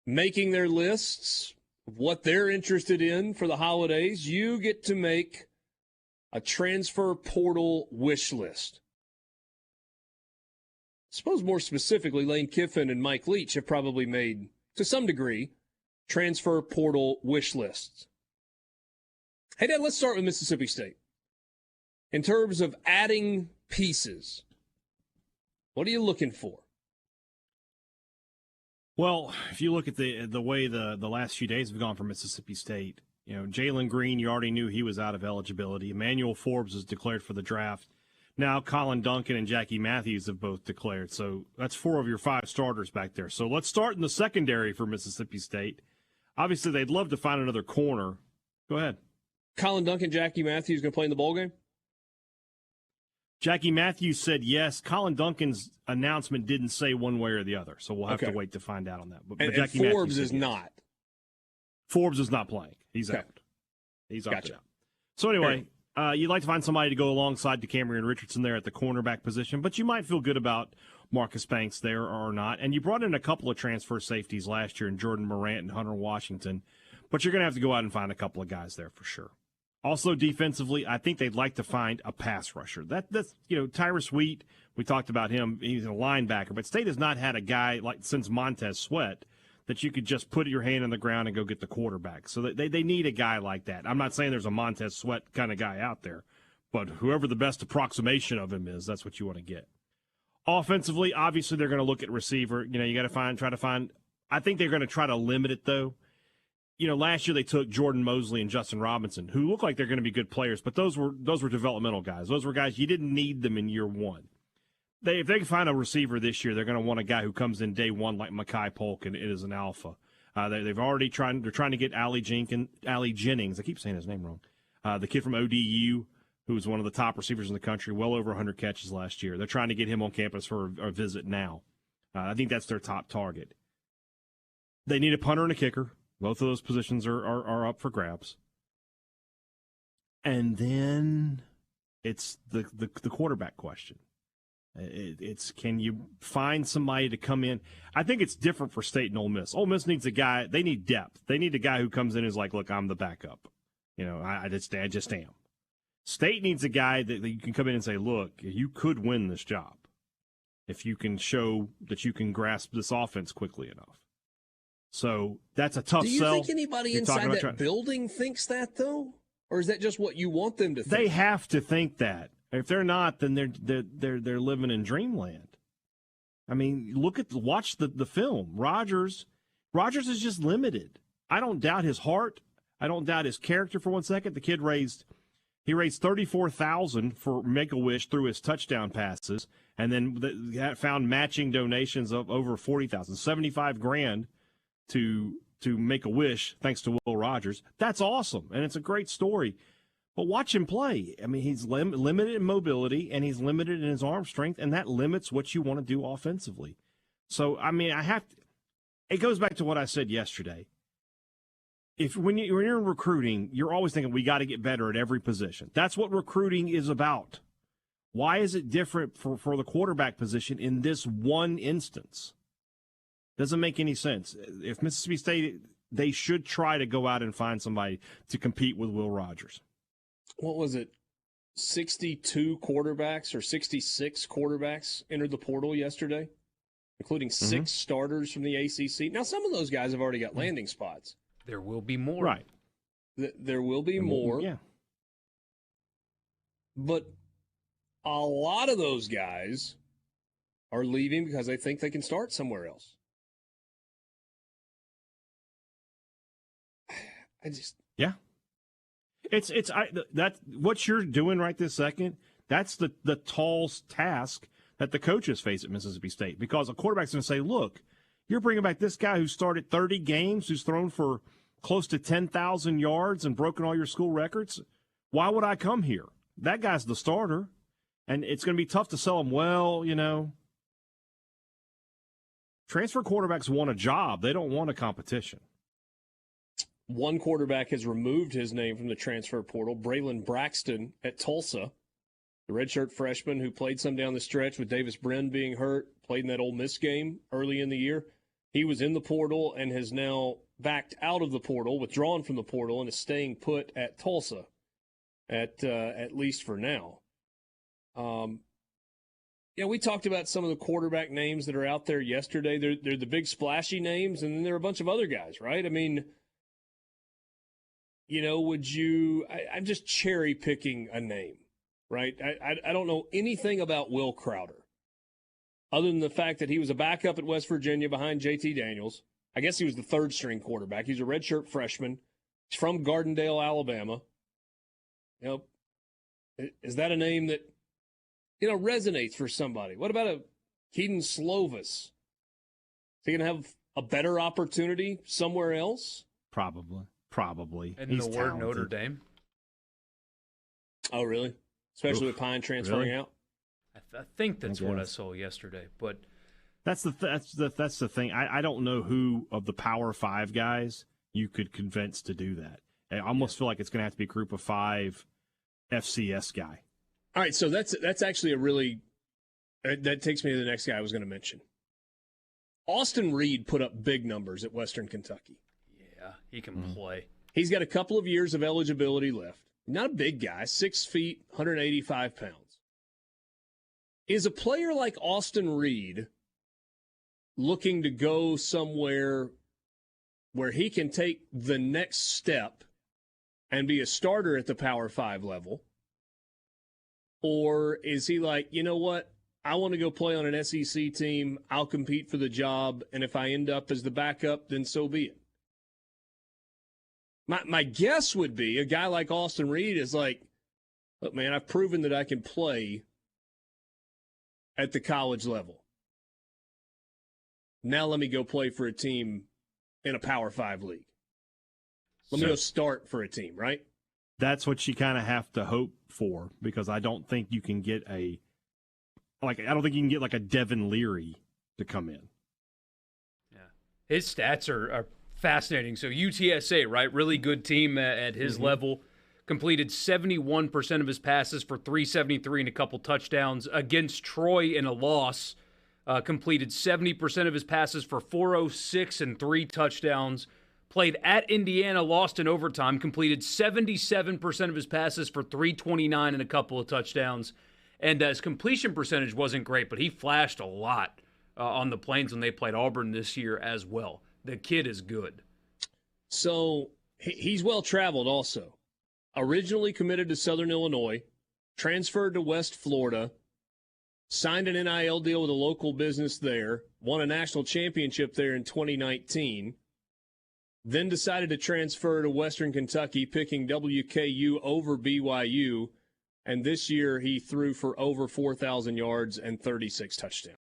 making their lists of what they're interested in for the holidays, you get to make a transfer portal wish list. I suppose more specifically, Lane Kiffin and Mike Leach have probably made, to some degree, transfer portal wish lists. Hey, Dad, let's start with Mississippi State. In terms of adding pieces, what are you looking for? Well, if you look at the way the last few days have gone for Mississippi State, Jalen Green, you already knew he was out of eligibility. Emmanuel Forbes is declared for the draft. Now Colin Duncan and Jackie Matthews have both declared. So that's 4 of your 5 starters back there. So let's start in the secondary for Mississippi State. Obviously, they'd love to find another corner. Go ahead. Colin Duncan, Jackie Matthews going to play in the bowl game? Jackie Matthews said yes. Colin Duncan's announcement didn't say one way or the other, so we'll have to wait to find out on that. But Jackie and Matthews Forbes is yes. not. Forbes is not playing. He's out. He's opted out. So anyway, you'd like to find somebody to go alongside DeCamerion Richardson there at the cornerback position, but you might feel good about Marcus Banks there or not. And you brought in a couple of transfer safeties last year in Jordan Morant and Hunter Washington, but you're going to have to go out and find a couple of guys there for sure. Also, defensively, I think they'd like to find a pass rusher. That's Tyrus Wheat, we talked about him. He's a linebacker, but State has not had a guy like since Montez Sweat that you could just put your hand on the ground and go get the quarterback. So they need a guy like that. I'm not saying there's a Montez Sweat kind of guy out there, but whoever the best approximation of him is, that's what you want to get. Offensively, obviously, they're going to look at receiver. You got to try to find. I think they're going to try to limit it, though. Last year they took Jordan Mosley and Justin Robinson, who look like they're going to be good players, but those were developmental guys. Those were guys you didn't need them in year one. If they can find a receiver this year, they're going to want a guy who comes in day one like Mekhi Polk and is an alpha. They've already trying to get Ali Jennings. I keep saying his name wrong. The kid from ODU, who's one of the top receivers in the country, well over 100 catches last year. They're trying to get him on campus for a visit now. I think that's their top target. They need a punter and a kicker. Both of those positions are up for grabs. And then it's the quarterback question. It's can you find somebody to come in? I think it's different for State and Ole Miss. Ole Miss needs a guy. They need depth. They need a guy who comes in and is like, look, I'm the backup. I just am. State needs a guy that you can come in and say, look, you could win this job if you can show that you can grasp this offense quickly enough. So that's a tough sell. Do you think anybody inside that building thinks that, though? Or is that just what you want them to think? They have to think that. If they're not, then they're living in dreamland. I mean, watch the film. Rogers is just limited. I don't doubt his heart. I don't doubt his character for 1 second. The kid raised $34,000 for Make-A-Wish through his touchdown passes, and then found matching donations of over $40,000, $75,000 to Make-A-Wish thanks to Will Rogers. That's awesome, and it's a great story. But watch him play. I mean, he's limited in mobility, and he's limited in his arm strength, and that limits what you want to do offensively. So, I mean, it goes back to what I said yesterday. When you're in recruiting, you're always thinking, we got to get better at every position. That's what recruiting is about. Why is it different for the quarterback position in this one instance? Doesn't make any sense. If Mississippi State, they should try to go out and find somebody to compete with Will Rogers. What was it? 62 quarterbacks or 66 quarterbacks entered the portal yesterday, including 6 starters from the ACC. Now, some of those guys have already got landing spots. There will be more. Right. There will be more. Yeah. But a lot of those guys are leaving because they think they can start somewhere else. Yeah. It's that what you're doing right this second. That's the tall task that the coaches face at Mississippi State, because a quarterback's going to say, "Look, you're bringing back this guy who started 30 games, who's thrown for close to 10,000 yards and broken all your school records. Why would I come here? That guy's the starter, and it's going to be tough to sell him. Well, transfer quarterbacks want a job; they don't want a competition." One quarterback has removed his name from the transfer portal, Braylon Braxton at Tulsa, the redshirt freshman who played some down the stretch with Davis Brin being hurt, played in that Ole Miss game early in the year. He was in the portal and has now backed out of the portal, withdrawn from the portal, and is staying put at Tulsa, at least for now. We talked about some of the quarterback names that are out there yesterday. They're the big splashy names, and then there are a bunch of other guys, right? I mean, I'm just cherry picking a name, right? I don't know anything about Will Crowder, other than the fact that he was a backup at West Virginia behind JT Daniels. I guess he was the third string quarterback. He's a redshirt freshman. He's from Gardendale, Alabama. Is that a name that, resonates for somebody? What about a Keaton Slovis? Is he going to have a better opportunity somewhere else? Probably. And he's the talented. word Notre Dame. Oh, really? Especially with Pine transferring out? I think that's what I saw yesterday. But that's the thing. I don't know who of the Power 5 guys you could convince to do that. I almost feel like it's going to have to be a group of 5 FCS guy. All right, so that's actually a really that takes me to the next guy I was going to mention. Austin Reed put up big numbers at Western Kentucky. Yeah, he can play. He's got a couple of years of eligibility left. Not a big guy, 6 feet, 185 pounds. Is a player like Austin Reed looking to go somewhere where he can take the next step and be a starter at the Power 5 level? Or is he like, you know what? I want to go play on an SEC team. I'll compete for the job. And if I end up as the backup, then so be it. My guess would be a guy like Austin Reed is like, look, man, I've proven that I can play at the college level. Now let me go play for a team in a Power 5 league. Let me go start for a team, right? That's what you kind of have to hope for, because I don't think you can get like a Devin Leary to come in. Yeah, his stats are fascinating. So UTSA, right? Really good team at his level. Completed 71% of his passes for 373 and a couple touchdowns. Against Troy in a loss, completed 70% of his passes for 406 and 3 touchdowns. Played at Indiana, lost in overtime, completed 77% of his passes for 329 and a couple of touchdowns. And his completion percentage wasn't great, but he flashed a lot on the Plains when they played Auburn this year as well. The kid is good. So he's well-traveled also. Originally committed to Southern Illinois, transferred to West Florida, signed an NIL deal with a local business there, won a national championship there in 2019, then decided to transfer to Western Kentucky, picking WKU over BYU, and this year he threw for over 4,000 yards and 36 touchdowns.